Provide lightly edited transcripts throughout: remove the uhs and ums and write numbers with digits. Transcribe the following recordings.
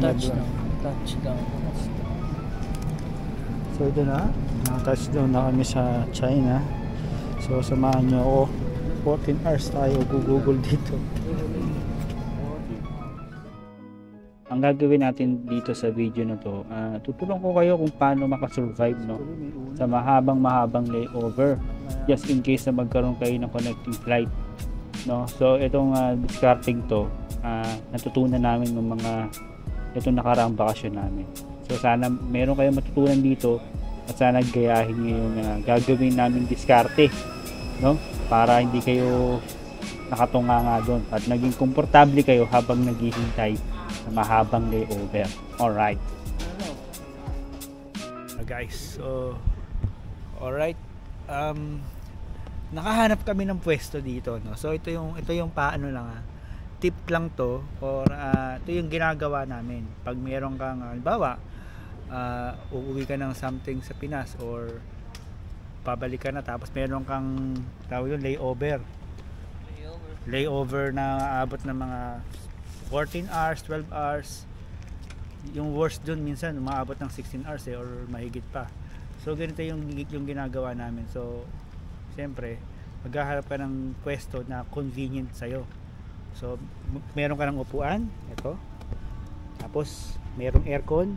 Touchdown. Touchdown. So ito na, touchdown na kami sa China. So samahan nyo ako. 14 hours tayo gugugol dito. Ang gagawin natin dito sa video na to, tutulong ko kayo kung paano makasurvive, no, sa mahabang layover, just in case na magkaroon kayo ng connecting flight, no. So itong discarding to, natutunan namin ng mga itong nakaraang bakasyon namin. So sana meron kayong matutunan dito at sana gayahin nyo yung gagawin namin diskarte, no, para hindi kayo nakatunga nga doon at naging komportable kayo habang naghihintay sa mahabang layover. Alright. Guys, so alright, nakahanap kami ng pwesto dito, no. So ito yung paano lang, tip lang to, or ito yung ginagawa namin pag meron kang halimbawa uuwi ka ng something sa Pinas or pabalik ka na tapos meron kang tawag yung layover na aabot ng mga 14 hours, 12 hours. Yung worst dun minsan umaabot ng 16 hours or mahigit pa. So ganito yung ginagawa namin. So siyempre maghahanap ka ng pwesto na convenient sa'yo. So meron ka ng upuan, ito, tapos merong aircon,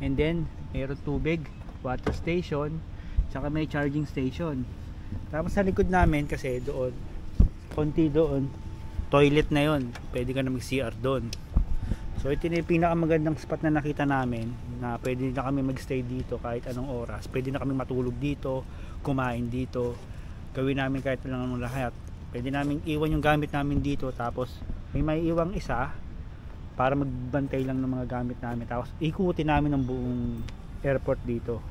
and then meron tubig, water station, tsaka may charging station. Tapos sa likod namin kasi doon, konti doon, toilet na yon, pwede ka na mag CR doon. So ito na yung pinakamagandang spot na nakita namin, na pwede na kami magstay dito kahit anong oras. Pwede na kami matulog dito, kumain dito, gawin namin kahit lang anong lahat. Pwede namin iwan yung gamit namin dito, tapos may iwang isa para magbantay lang ng mga gamit namin, tapos ikutin namin ng buong airport dito.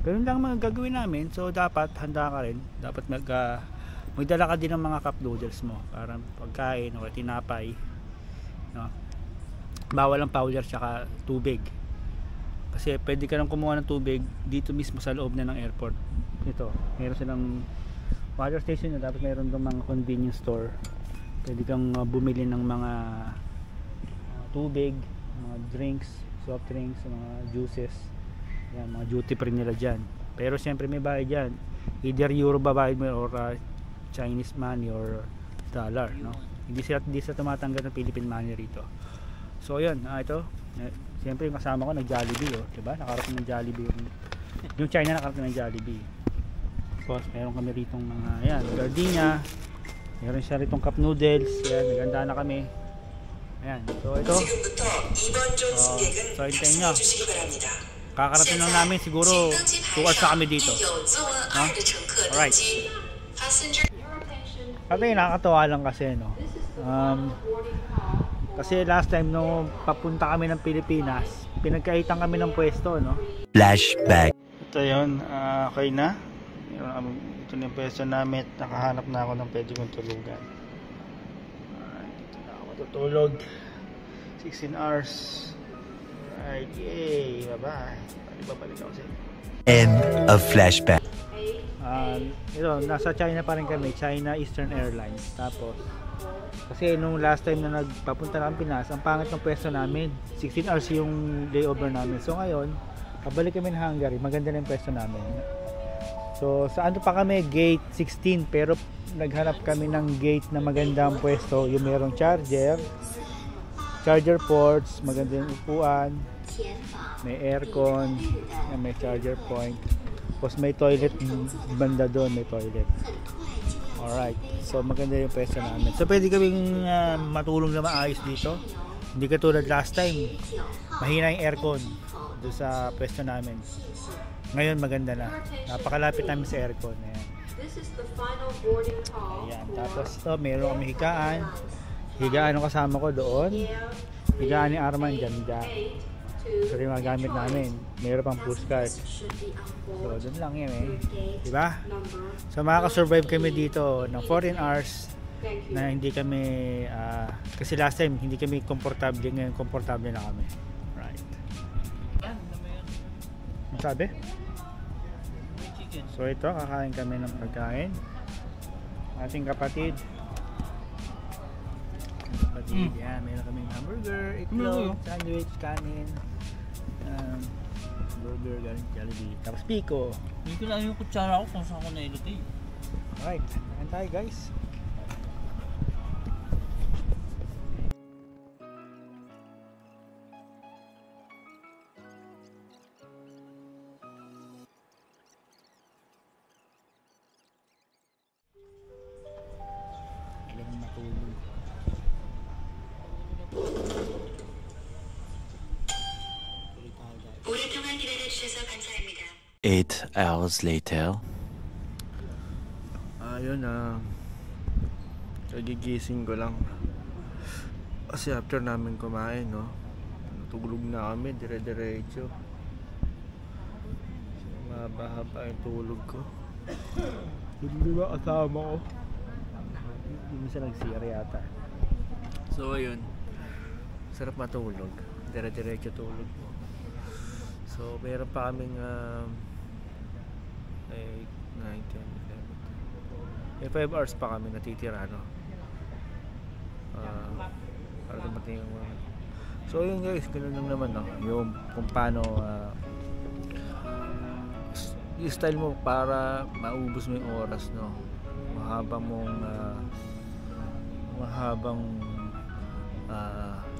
Ganun lang mga gagawin namin. So dapat handa ka rin, dapat magdala ka din ng mga cup noodles mo para pagkain o tinapay, no? Bawal ang powder tsaka tubig, kasi pwede ka lang kumuha ng tubig dito mismo sa loob na ng airport. Ito, meron silang water station, tapos meron doon mga convenience store, pwede kang bumili ng mga tubig, mga drinks, soft drinks, mga juices. Yan, mga duty free nila dyan. Pero siyempre may bayad dyan, either euro babayad mo or Chinese money or dollar, no? Hindi sila tumatanggap ng Philippine money rito. So yun, ito, siyempre yung kasama ko nag-Jollibee, oh, diba? Nakarating ng Jollibee yung China, nakarating ng Jollibee. Tapos meron kami ritong mga, ayan, gardenia, meron siya ritong cup noodles, yan, naganda na kami. Ayan, so ito, so hintayin nyo, kakarating lang namin, siguro 2 hours na kami dito, no? Alright. Kasi nakakatawa lang kasi, no, kasi last time no papunta kami ng Pilipinas, pinagkaitan kami ng pwesto, no. Flashback. Ito yun, okay na. Ito na yung pwesto namin, nakahanap na ako ng pwede kong tulugan. Alright, dito na ako matutulog. 16 hours. Alright, yay, bye bye. Balik ako sa inyo. End of flashback. Ito, nasa China pa rin kami, China Eastern Airlines. Tapos kasi nung last time na nagpapunta ng Pinas, ang pangit ng pwesto namin, 16 hours yung layover namin. So ngayon, pabalik kami ng Hungary, maganda na yung pwesto namin. So sa ano pa kami, gate 16, pero naghanap kami ng gate na magandang pwesto, yung merong charger ports, maganda yung upuan, may aircon, may charger point, tapos may toilet banda doon, may toilet. Alright, so maganda yung pwesto namin. So pwede kaming matulong na maayos dito. Hindi katulad last time, mahina yung aircon doon sa pwesto namin. Ngayon maganda na, napakalapit namin sa aircon. Ayan. Ayan. Tapos ito, meron kami higaan ng kasama ko doon, higaan ni Arman dyan. So yung mga gamit namin, meron pang pushcart. So doon lang yun, diba? So makaka-survive kami dito ng 14 hours na hindi kami kasi last time hindi kami komportable, ngayon komportable na kami. Right. Ano sabi? So ito, kakain kami ng pagkain. Ating kapatid kapatid. Yan, meron kaming hamburger, itlog, sandwich, kanin, burger, galing Jollibee. Tapos Pico. Hindi ko lang yung kutsara ko kung saan ko nailagay. Alright, kain tayo guys. Kailangan matulog. Tuloy tayo guys. 오랫동안 기다려주셔서 감사합니다. 8 hours later. Ayun kagigising ko lang kasi after namin kumain natulog na kami dire-diretso. Mahaba-haba yung tulog ko. Hindi ba kasama ko? Hindi siya nagsira yata. So ayun, sarap matulog, dire-diretso tulog mo. So meron pa kaming 8, 9, 10, 11, 5 hours pa kami natitira para dumating yung so yun guys, ganun lang naman yung kung paano yung style mo para maubos mo yung oras mahabang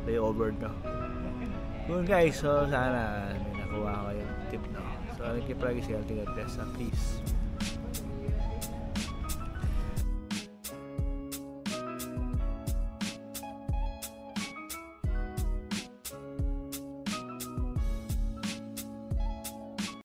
layover yun guys. So sana may nakuha kayong tip so I keep practicing, healthy and best, peace.